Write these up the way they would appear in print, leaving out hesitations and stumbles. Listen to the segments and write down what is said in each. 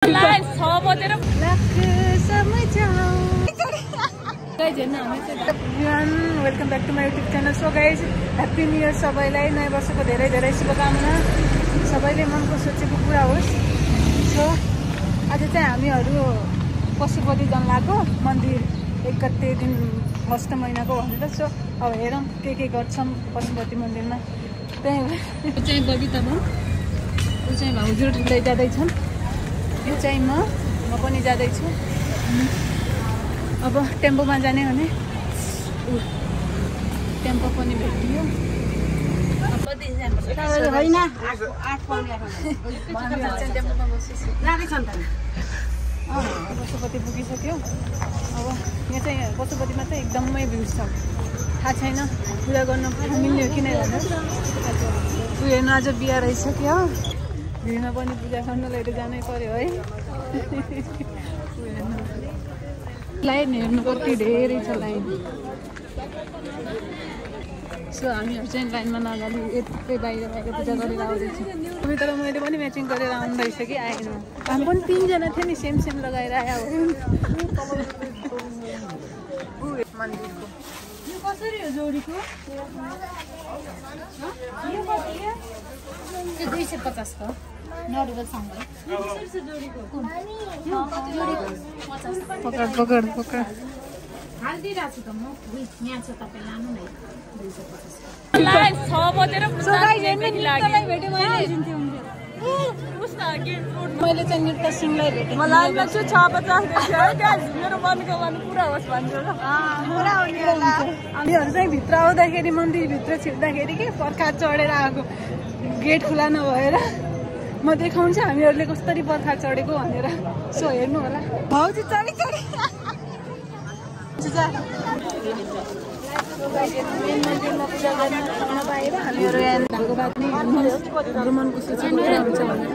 Welcome back to my YouTube channel. So guys happy new year सबैलाई। नयाँ वर्षको धेरै धेरै शुभकामना, सबैले मनको सोचेको पुरा होस्। सो आज चाहिँ हामीहरू पशुपति जान लागेको मन्दिर 1 गते दिन फर्स्ट महिनाको भनेर। सो अब हेरौँ के गर्छौँ पशुपति मन्दिरमा। त्यही चाहिँ बबिता भयो, ऊ चाहिँ भाउजूले जाँदैछन्, यो चाहिँ म पनि जाँदैछु। अब टेम्पोमा जाने भने टेम्पो पनि भेटियो। पशुपति पुगिसक्यो। अब यहाँ चाहिँ पशुपतिमा चाहिँ एकदमै भिड छ, थाहा छैन पूजा गर्न मिल्ने हो कि नै भनेर। ऊ हेर्नु आज बिहा रहिसक्यो, भिडमा पनि पूजा गर्नलाई त जानै पर्यो है। लाइन हेर्नु कति धेरै छ लाइन। सो हामीहरू चाहिँ लाइनमा नगाली यतै बाहिर बाहिर पूजा गरेर आउँदैछौँ। अभी तर मैले पनि म्याचिङ गरेर आउनु रहेछ कि आएन। हामी पनि 3 जना थियो नि, सेम लगाएर आयो। मन्दिरको यो कसरी हो जोडीको? 250 को नडुबलसँग पकड पकड पकड हालिदिइरहेको छु त म। यहाँ छ, तपाईँ लानु न। 250 मैले चाहिँ नृत्य सिंहलाई भेटेँ। मलाई लाग्छ 650 मेरो मनको मन पुरा होस् भन्छु। हामीहरू चाहिँ भित्र आउँदाखेरि मन्दिरभित्र छिर्दाखेरि के पर्खा चढेर आएको, गेट खुला नभएर। म देखाउँछु हामीहरूले कसरी पर्खा चढेको भनेर। सो हेर्नु होला। भाउजू चढी चढी पूजा गर्न नपाएर हामीहरू यहाँ भएको बात नै हाम्रो मनको सोच पुरा हुन्छ भनेर।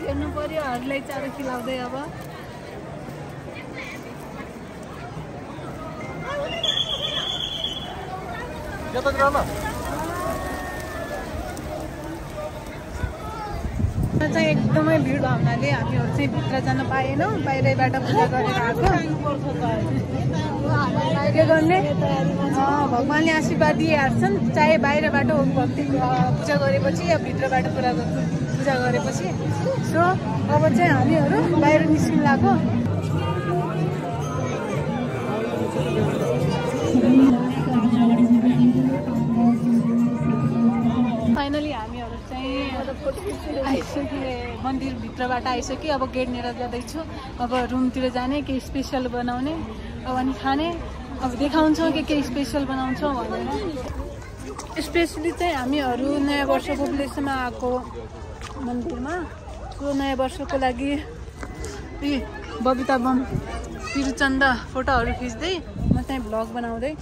हेर्नु पर्यो, हरूलाई चारो खिलाउँदै। अब चाहिँ एकदमै भिड भयो हुनाले हामीहरू चाहिँ भित्र जान पाएनौँ, बाहिरैबाट पूजा गरेर आएको। के गर्ने, भगवान्ले आशीर्वाद दिइहाल्छन्, चाहे बाहिरबाट भक्ति पूजा गरेपछि या भित्रबाट पूजा गरेपछि। सो अब चाहिँ हामीहरू बाहिर निस्किनु लाग्यो। फाइनली हामीहरू चाहिँ आइसक्यो, मन्दिरभित्रबाट आइसक्यो। अब गेट लिएर जाँदैछु। अब रुमतिर जाने, केही स्पेसल बनाउने, अब अनि खाने। अब देखाउँछौँ केही स्पेसल बनाउँछौँ भनेर। स्पेसली चाहिँ हामीहरू नयाँ वर्षको उपलक्ष्यमा आएको मन्दिरमा। सो नयाँ वर्षको लागि बबिता बम पिरुचन्द फोटोहरू खिच्दै म चाहिँ भ्लग बनाउँदै।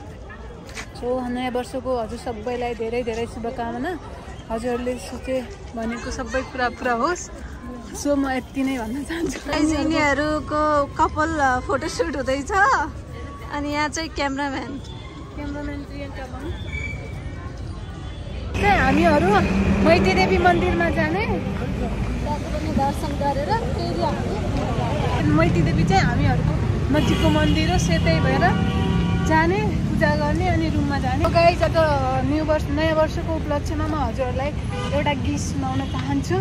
सो नयाँ वर्षको हजुर सबैलाई धेरै धेरै शुभकामना। हजुरहरूले सोचे भनेको सबै पुरा होस्। सो म यति नै भन्न चाहन्छु। यिनीहरूको कपाल फोटोसुट हुँदैछ। अनि यहाँ चाहिँ क्यामराम्यान प्रियङ्का बम चाहिँ हामीहरू मैती देवी मन्दिरमा जाने, दर्शन गरेर फेरि मैती देवी चाहिँ हामीहरूको नजिकको मन्दिर हो। त्यही भएर जाने, पूजा गर्ने अनि रुममा जाने। गाइस आज नयाँ वर्षको उपलक्ष्यमा म हजुरहरूलाई एउटा गीत सुनाउन चाहन्छु।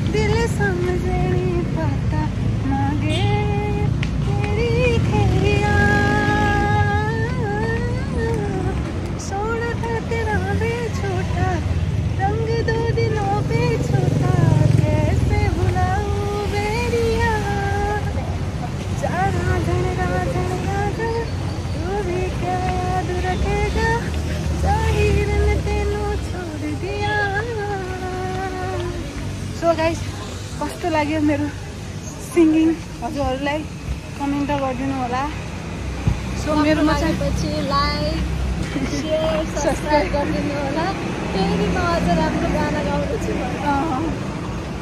दिल सम्झनी पता मागे गाइस कस्तो लाग्यो मेरो सिङ्गिङ हजुरहरूलाई कमेन्ट गरिदिनु होला। सो सो मेरोमा चाहिँ पछि लाइक शेयर सब्स्क्राइब गरिदिनु होला। फेरि म अझ राम्रो गाना गाउँदैछु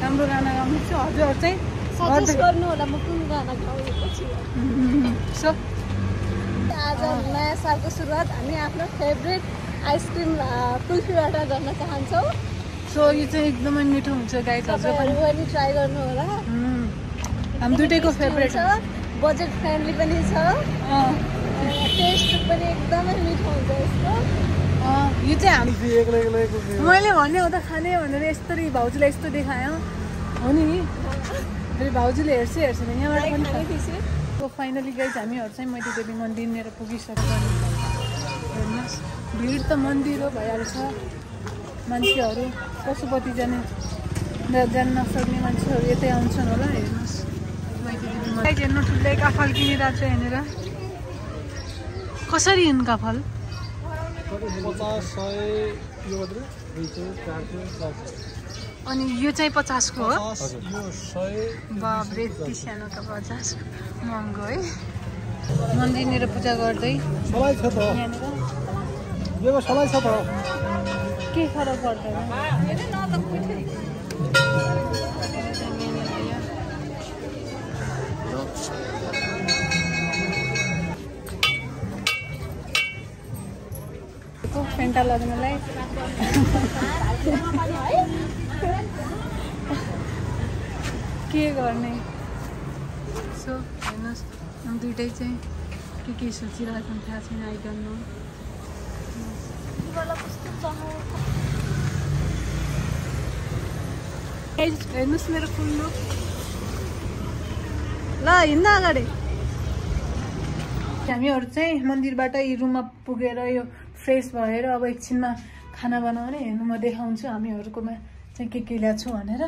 राम्रो गाना गाउने छु। हजुरहरू चाहिँ सजेस्ट गर्नु होला म कुन गाना गाउँदैछु। सो आज नयाँ सालको सुरुवात हामी आफ्नो फेभरेट आइसक्रिम कुल्फीबाट गर्न चाहन्छौँ। सो यो चाहिँ एकदमै मिठो हुन्छ गाइस। तपाईँहरू पनि ट्राई गर्नु होला। हामी दुईटैको फेभरेट छ, बजेट फ्रेन्डली पनि छ, टेस्ट पनि एकदमै मिठो हुन्छ यसको। यो चाहिँ हामी मैले भन्ने हो त खाने भनेर यसरी भाउजूले यस्तो देखायो हो नि। फेरि भाउजूले हेर्छ नि यहाँबाट पनि खाइदिन्छु। सो फाइनली गाइस हामीहरू चाहिँ मैती देवी मन्दिरनिर पुगिसकेको हेर्नुहोस्। भिड त मन्दिर हो भइहाल्छ। मान्छेहरू पशुपति जान नसक्ने मान्छेहरू यतै आउँछन् होला। हेर्नुहोस् हेर्नु ठुलै काफल किनिरहेको छ यहाँनिर। कसरी हिँड्नु काफल? 50, 100 अनि यो चाहिँ 50 को हो? बाब्रे यति सानो त 50 महँगो है। मन्दिरनिर पूजा गर्दै के फरक पर्दैन। फेन्टा लाग्नलाई के गर्ने। सो हेर्नुहोस् दुइटै चाहिँ के सोचिरहेको थाहा छैन। I don't know. हेर्नुहोस् मेरो फुल लुक। ल हिँड्न अगाडि। हामीहरू चाहिँ मन्दिरबाट यो रुममा पुगेर यो फ्रेस भएर अब एकछिनमा खाना बनाउने हेर्नु म देखाउँछु हामीहरूकोमा चाहिँ के ल्याएको छु भनेर।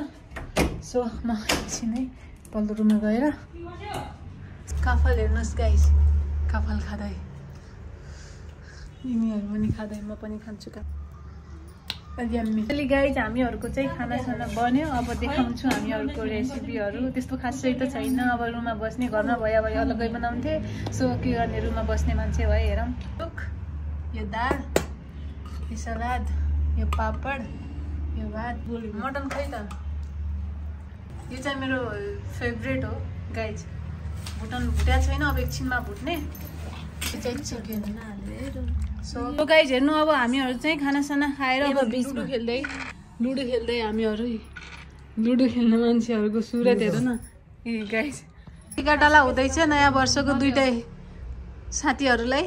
सो म एकछिनै पल्लो रुममा गएर काफल हेर्नुहोस् गाइस। काफल खाँदै यिनीहरू पनि खाँदै म पनि खान्छु काफल। गाइस हामीहरूको चाहिँ खानासाना बन्यो। अब देखाउँछु हामीहरूको रेसिपीहरू। त्यस्तो खासै त छैन। अब रुममा बस्ने घरमा भए अलग्गै बनाउँथे। सो के गर्ने रुममा बस्ने मान्छे भए हेरौँ। यो दाल, यो सलाद, यो पापड, यो भात, मटन खै त। यो चाहिँ मेरो फेभरेट हो गाइज। भुट्या छैन अब एकछिनमा भुट्ने। यो चाहिँ चिकन। सो गाइज हेर्नु अब हामीहरू चाहिँ खानासाना खाएर अब लुडो खेल्दै हामीहरू लुडो खेल्ने मान्छेहरूको सुरत हेर्नु न। ए गाइज टिकाटाला हुँदैछ नयाँ वर्षको दुइटै साथीहरूलाई।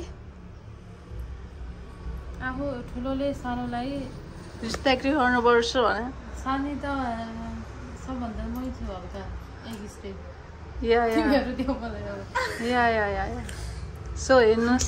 आफू ठुलोले सानोलाई रिस्पेक्ट गर्नुपर्छ भने सानी त सबभन्दा मै छु हल्का एक स्टेप। या सो हेर्नुहोस्